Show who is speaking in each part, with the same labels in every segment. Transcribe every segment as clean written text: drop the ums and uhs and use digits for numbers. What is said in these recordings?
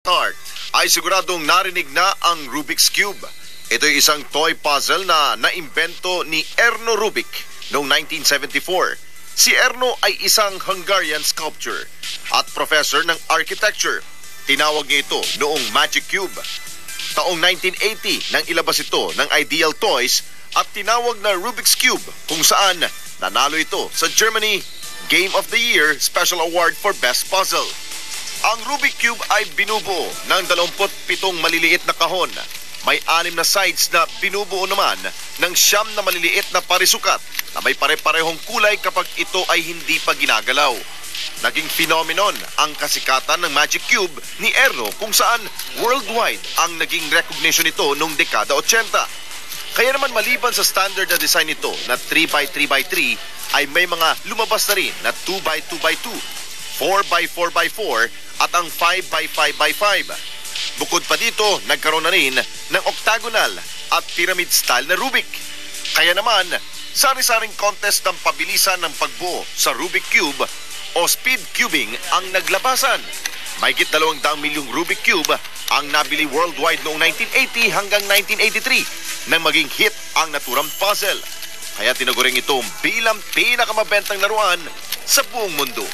Speaker 1: Start ay siguradong narinig na ang Rubik's Cube. Ito'y isang toy puzzle na naimbento ni Erno Rubik noong 1974. Si Erno ay isang Hungarian sculptor at professor ng architecture. Tinawag niya ito noong Magic Cube. Taong 1980 nang ilabas ito ng Ideal Toys at tinawag na Rubik's Cube, kung saan nanalo ito sa Germany Game of the Year Special Award for Best Puzzle. Ang Rubik Cube ay binubuo ng 27 maliliit na kahon. May 6 na sides na binubuo naman ng 9 na maliliit na parisukat na may pare-parehong kulay kapag ito ay hindi pa ginagalaw. Naging phenomenon ang kasikatan ng Magic Cube ni Erno, kung saan worldwide ang naging recognition nito noong dekada 80. Kaya naman maliban sa standard na design nito na 3x3x3 ay may mga lumabas na rin na 2x2x2, 4x4x4 at ang 5x5x5. Bukod pa dito, nagkaroon na rin ng octagonal at pyramid style na Rubik. Kaya naman, sari-saring contest ng pabilisan ng pagbuo sa Rubik Cube o speed cubing ang naglabasan. Mahigit 200 milyong Rubik Cube ang nabili worldwide noong 1980 hanggang 1983 nang maging hit ang naturang puzzle. Kaya tinuguring ito bilang pinakamabentang laruan sa buong mundo.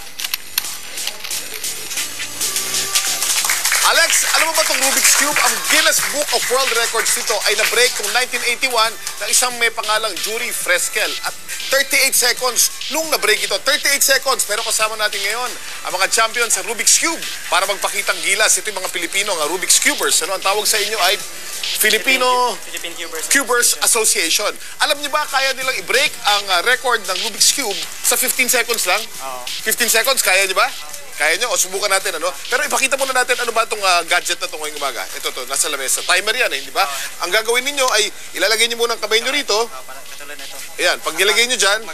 Speaker 2: Alex, alam mo ba itong Rubik's Cube? Ang Guinness Book of World Records nito ay na-break noong 1981 ng isang may pangalang Yuri Freskel. At 38 seconds nung na-break ito. 38 seconds. Pero kasama natin ngayon ang mga champion sa Rubik's Cube para magpakitang gilas. Ito yung mga Pilipino, ang Rubik's Cubers. Ano ang tawag sa inyo ay Philippine Cubers Association. Alam niyo ba, kaya nilang i-break ang record ng Rubik's Cube sa 15 seconds lang? 15 seconds, kaya niyo ba? Kaya nyo? O subukan natin, ano? Pero ipakita muna natin ano ba itong gadget na ito ngayong umaga. Ito, nasa lamesa. Timer yan, hindi ba? Ang gagawin ninyo ay ilalagay nyo muna ang kamay nyo rito. Ayan, pag nilagay nyo dyan.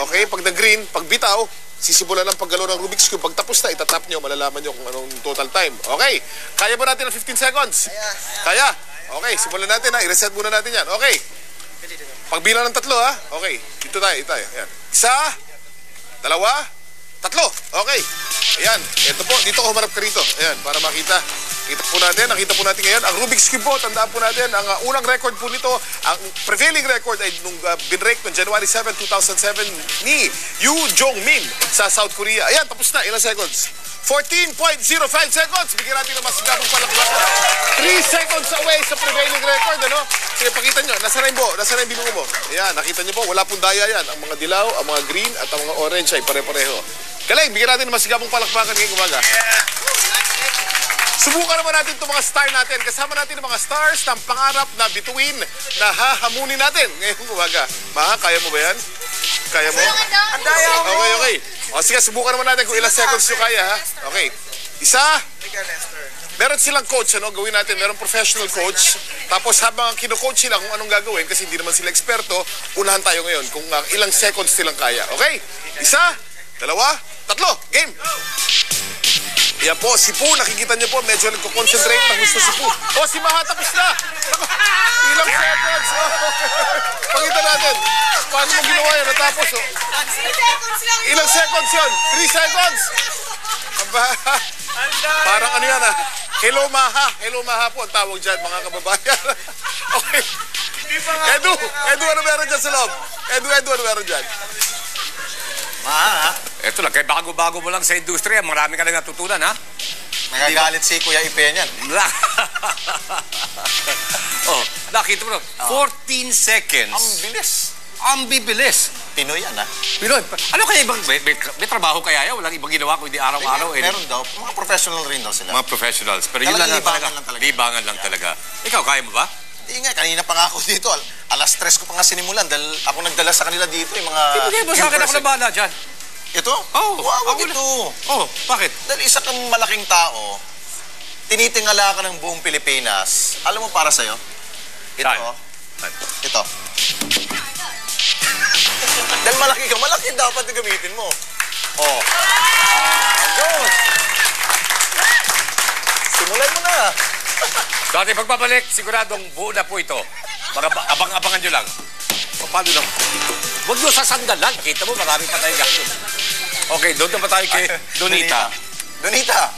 Speaker 2: Okay, pag nag-green, pag bitaw, sisimulan ang paggalaw ng Rubik's Cube. Pag tapos na, itatap nyo, malalaman nyo kung anong total time. Okay, kaya ba natin ang 15 seconds? Kaya? Okay, simulan natin ha. I-reset muna natin yan. Okay. Pagbilang ng 3 ha. Okay, dito tayo. Ayan. 1, 2, 3. Okay. Ayan. Ito po. Dito ko humarap ka rito. Ayan. Para makita. Nakita po natin ngayon. Ang Rubik's Cube po. Tandaan po natin. Ang unang record po nito, ang prevailing record ay nung binrake noong January 7, 2007 ni Yoo Jong-min sa South Korea. Ayan. Tapos na. Ilang seconds? 14.05 seconds. Bigyan natin ng masigabong palakpakan. 3 seconds away sa prevailing record. Ano? Sige, pakita nyo. Nasa rainbow. Nasa rainbow mo. Ayan. Nakita nyo po. Wala pong daya yan. Ang mga dilaw, ang mga green, at ang mga orange ay pare-pareho. Galing, bigyan natin ng masigabong palakpakan ngayong umaga. Subukan naman natin itong mga star natin. Kasama natin ang mga stars ng pangarap na bituin na hahamunin natin ngayong umaga. Maha, kaya mo ba yan? Kaya mo? Okay. O sige, subukan naman natin kung ilang seconds nyo kaya, ha? Okay. Isa. Meron silang coach, ano? Gawin natin. Meron professional coach. Tapos habang kino-coach sila kung anong gagawin, kasi hindi naman sila eksperto, unahan tayo ngayon kung ilang seconds silang kaya. Okay? Isa. 2, 3, game! Yan po, si Poo, nakikita niyo po, medyo nagko-concentrate ng gusto si Poo. O, si Maha, tapos na! Ilang seconds! Pakita natin. Paano mo ginawa yan? Natapos, oh. Ilang seconds yun? 3 seconds! Parang ano yan, ha? Hello, Maha. Hello, Maha po ang tawag dyan, mga kababayan. Okay. Edu, ano meron dyan sa loob? Edu, ano meron dyan?
Speaker 3: Ito lang, kaya bago-bago mo lang sa industriya, marami ka lang natutunan, ha?
Speaker 4: Nagagalit si Kuya Ipe niyan.
Speaker 3: Oh, nakita mo, 14 seconds.
Speaker 4: Ang bilis.
Speaker 3: Ang bibilis.
Speaker 4: Pinoy yan, ha?
Speaker 3: Pinoy, ano kaya ibang, may trabaho kaya yan? Walang ibang ginawa kundi araw-araw.
Speaker 4: Meron daw. Mga professional rin daw sila.
Speaker 3: Mga professionals. Pero yun lang talaga. Libangan lang talaga. Ikaw, kaya mo ba?
Speaker 4: Hindi nga, kanina pa nga ako dito. Alas 3 ko pa nga sinimulan dahil ako nagdala sa kanila dito yung mga...
Speaker 3: Ibigay mo sa akin, ako na bahala dyan.
Speaker 4: Ito?
Speaker 3: Oo.
Speaker 4: Wag ito.
Speaker 3: Oh, bakit?
Speaker 4: Dahil isa kang malaking tao, tinitingala ka ng buong Pilipinas. Alam mo para sa'yo? Ito. Ito. Dahil malaki dapat na gamitin mo. Oh. Good. Simulan mo na.
Speaker 3: So ating pagpapalik, siguradong buo na po ito. Abang-abangan nyo lang. O, paano lang? Huwag nyo sasandalan. Kita mo, marami pa tayong gastos. Okay, doon na pa tayo kay Donita.
Speaker 4: Donita.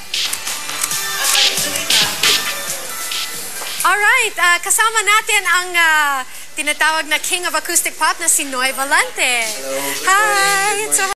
Speaker 5: Alright, kasama natin ang tinatawag na King of Acoustic Pop na si Noy Valente. Hi! So